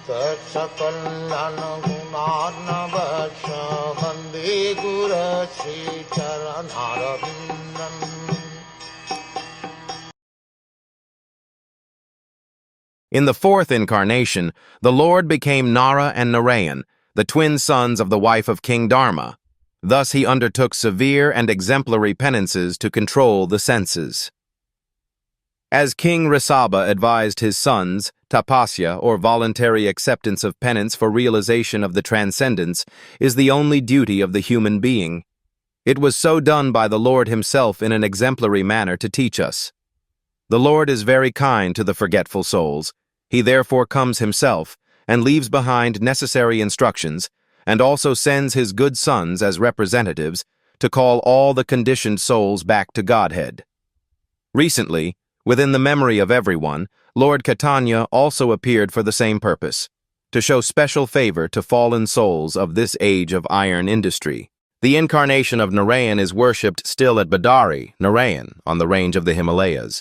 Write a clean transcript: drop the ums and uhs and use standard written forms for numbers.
Sakal Gunarnavasha Vande Guru Sri Charanaravindan. In the fourth incarnation, the Lord became Nara and Nārāyaṇ, the twin sons of the wife of King Dharma. Thus he undertook severe and exemplary penances to control the senses. As King Risabha advised his sons, tapasya, or voluntary acceptance of penance for realization of the transcendence, is the only duty of the human being. It was so done by the Lord himself in an exemplary manner to teach us. The Lord is very kind to the forgetful souls. He therefore comes himself and leaves behind necessary instructions, and also sends his good sons as representatives to call all the conditioned souls back to Godhead. Recently, within the memory of everyone, Lord Caitanya also appeared for the same purpose, to show special favor to fallen souls of this age of iron industry. The incarnation of Nārāyaṇ is worshipped still at Badari, Nārāyaṇ, on the range of the Himalayas.